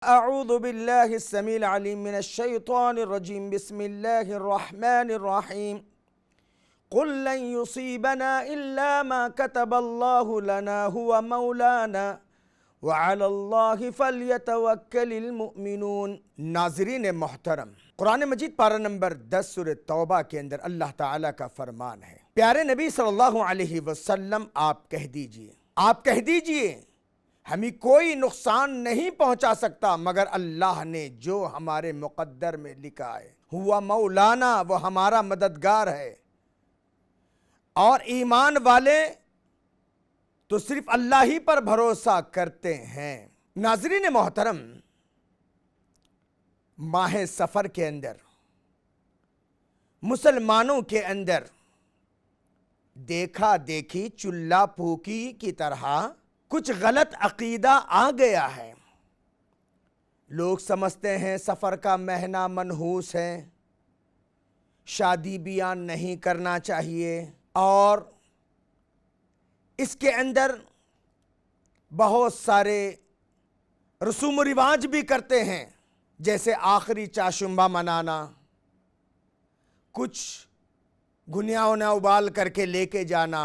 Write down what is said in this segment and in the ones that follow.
اعوذ باللہ السمیع العلیم من الشیطان الرجیم بسم اللہ الرحمن الرحیم قل لن یصیبنا الا ما كتب اللہ لنا هو مولانا وعلى اللہ فلیتوکل المؤمنون۔ ناظرین محترم، قرآن مجید پارہ نمبر 10 سورہ توبہ کے اندر اللہ تعالیٰ کا فرمان ہے، پیارے نبی صلی اللہ علیہ وسلم آپ کہہ دیجئے ہمیں کوئی نقصان نہیں پہنچا سکتا مگر اللہ نے جو ہمارے مقدر میں لکھا ہے۔ ہوا مولانا، وہ ہمارا مددگار ہے، اور ایمان والے تو صرف اللہ ہی پر بھروسہ کرتے ہیں۔ ناظرین محترم، ماہ سفر کے اندر مسلمانوں کے اندر دیکھا دیکھی چلہ پھوکی کی طرح کچھ غلط عقیدہ آ گیا ہے۔ لوگ سمجھتے ہیں سفر کا مہینہ منحوس ہے، شادی بیاہ نہیں کرنا چاہیے، اور اس کے اندر بہت سارے رسوم و رواج بھی کرتے ہیں، جیسے آخری چاشمبہ منانا، کچھ گنیا ابال کر کے لے کے جانا،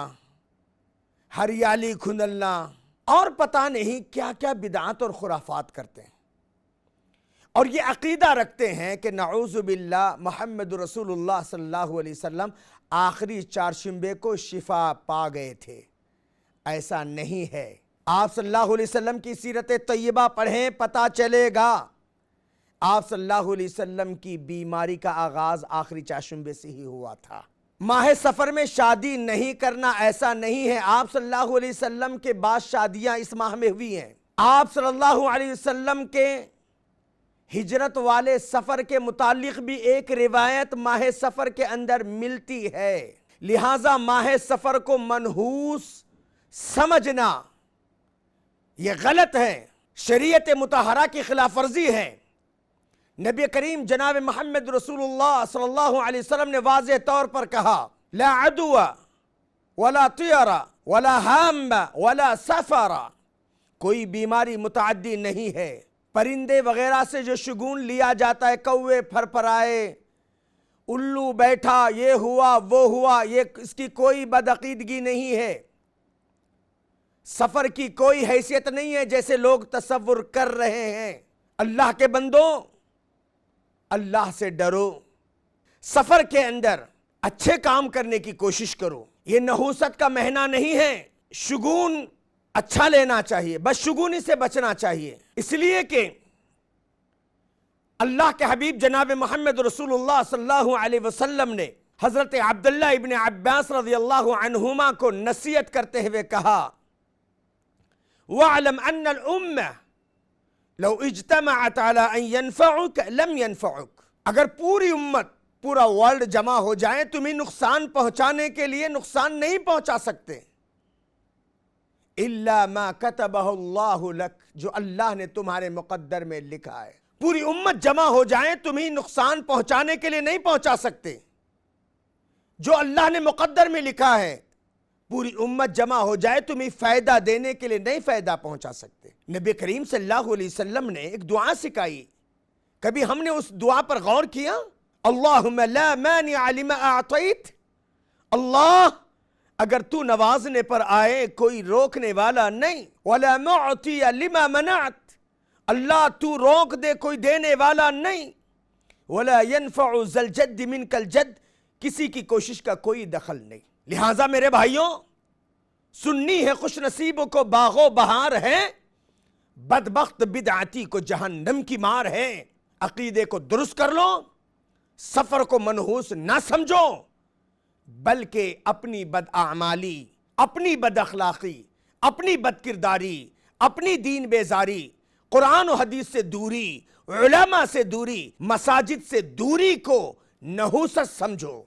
ہریالی کھندلنا، اور پتہ نہیں کیا کیا بدعات اور خرافات کرتے ہیں، اور یہ عقیدہ رکھتے ہیں کہ نعوذ باللہ محمد رسول اللہ صلی اللہ علیہ وسلم آخری چہارشنبے کو شفا پا گئے تھے۔ ایسا نہیں ہے۔ آپ صلی اللہ علیہ وسلم کی سیرت طیبہ پڑھیں، پتہ چلے گا آپ صلی اللہ علیہ وسلم کی بیماری کا آغاز آخری چہارشنبے سے ہی ہوا تھا۔ ماہ سفر میں شادی نہیں کرنا ایسا نہیں ہے، آپ صلی اللہ علیہ وسلم کے بعد شادیاں اس ماہ میں ہوئی ہیں۔ آپ صلی اللہ علیہ وسلم کے ہجرت والے سفر کے متعلق بھی ایک روایت ماہ سفر کے اندر ملتی ہے، لہٰذا ماہ سفر کو منحوس سمجھنا یہ غلط ہے، شریعت مطہرہ کی خلاف ورزی ہے۔ نبی کریم جناب محمد رسول اللہ صلی اللہ علیہ وسلم نے واضح طور پر کہا، لا عدو ولا طیر ولا ہام ولا سفر، کوئی بیماری متعدی نہیں ہے۔ پرندے وغیرہ سے جو شگون لیا جاتا ہے، کوے پھرپھرائے، الو بیٹھا، یہ ہوا وہ ہوا، یہ اس کی کوئی بدعقیدگی نہیں ہے، سفر کی کوئی حیثیت نہیں ہے جیسے لوگ تصور کر رہے ہیں۔ اللہ کے بندوں، اللہ سے ڈرو، سفر کے اندر اچھے کام کرنے کی کوشش کرو۔ یہ نحوست کا مہینہ نہیں ہے، شگون اچھا لینا چاہیے، بس شگونی سے بچنا چاہیے، اس لیے کہ اللہ کے حبیب جناب محمد رسول اللہ صلی اللہ علیہ وسلم نے حضرت عبداللہ ابن عباس رضی اللہ عنہما کو نصیحت کرتے ہوئے کہا، وَاعْلَمْ أَنَّ الْأُمَّةَ لو اجتمعت على ان ينفعك لم ينفعك، اگر پوری امت، پورا ورلڈ جمع ہو جائے تمہیں نقصان پہنچانے کے لیے نقصان نہیں پہنچا سکتے، الا ما كتبه اللہ لك، جو اللہ نے تمہارے مقدر میں لکھا ہے۔ پوری امت جمع ہو جائے تمہیں نقصان پہنچانے کے لیے نہیں پہنچا سکتے، جو اللہ نے مقدر میں لکھا ہے پوری امت جمع ہو جائے تمہیں فائدہ دینے کے لیے نہیں فائدہ پہنچا سکتے۔ نبی کریم صلی اللہ علیہ وسلم نے ایک دعا سکھائی، کبھی ہم نے اس دعا پر غور کیا؟ اللہم لا مانع لما اعطیت، اللہ اگر تو نوازنے پر آئے کوئی روکنے والا نہیں، ولا معطی لما منعت، اللہ تو روک دے کوئی دینے والا نہیں، ولا ينفع ذا الجد منک الجد، کسی کی کوشش کا کوئی دخل نہیں۔ لہٰذا میرے بھائیوں، سنی ہے خوش نصیبوں کو باغ و بہار ہے، بدبخت بدعتی کو جہنم کی مار ہے۔ عقیدے کو درست کر لو، سفر کو منحوس نہ سمجھو، بلکہ اپنی بداعمالی، اپنی بد اخلاقی، اپنی بد کرداری، اپنی دین بیزاری، قرآن و حدیث سے دوری، علماء سے دوری، مساجد سے دوری کو نحوست سمجھو،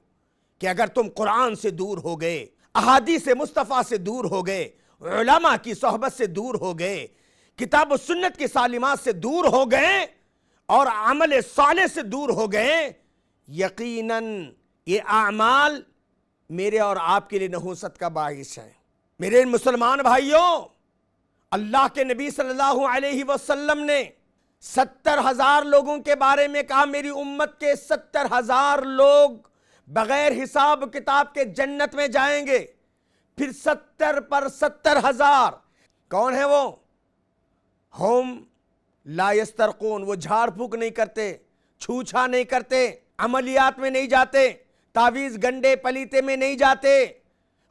کہ اگر تم قرآن سے دور ہو گئے، احادیث مصطفیٰ سے دور ہو گئے، علماء کی صحبت سے دور ہو گئے، کتاب و سنت کی تعلیمات سے دور ہو گئے، اور عمل صالح سے دور ہو گئے، یقیناً یہ اعمال میرے اور آپ کے لیے نحوست کا باعث ہیں۔ میرے مسلمان بھائیوں، اللہ کے نبی صلی اللہ علیہ وسلم نے 70,000 لوگوں کے بارے میں کہا میری امت کے 70,000 لوگ بغیر حساب کتاب کے جنت میں جائیں گے. پھر 70 پر 70,000 کون ہے وہ؟ ہم لا یسترقون، وہ جھاڑ پھونک نہیں کرتے، چھوچھا نہیں کرتے، عملیات میں نہیں جاتے، تعویذ گنڈے پلیتے میں نہیں جاتے.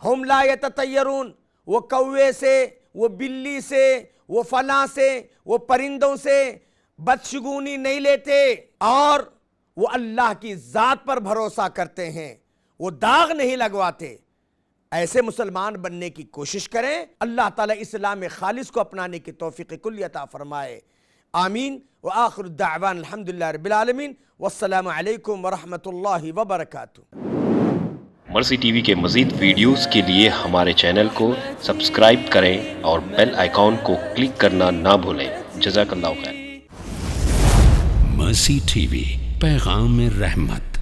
ہم لا یتطیرون، وہ کوے سے، وہ بلی سے، وہ فلاں سے، وہ پرندوں سے بدشگونی نہیں لیتے، اور وہ اللہ کی ذات پر بھروسہ کرتے ہیں، وہ داغ نہیں لگواتے. ایسے مسلمان بننے کی کوشش کریں. اللہ تعالیٰ اسلام خالص کو اپنانے کی توفیق کلی عطا فرمائے. آمین. وآخر الدعوان الحمدللہ رب العالمین، والسلام علیکم ورحمۃ اللہ وبرکاتہ. مرسی ٹی وی کے مزید ویڈیوز کے لیے ہمارے چینل کو سبسکرائب کریں اور بیل آئیکن کو کلک کرنا نہ بھولیں. جزاک اللہ خیر. مرسی ٹی وی، پیغام رحمت.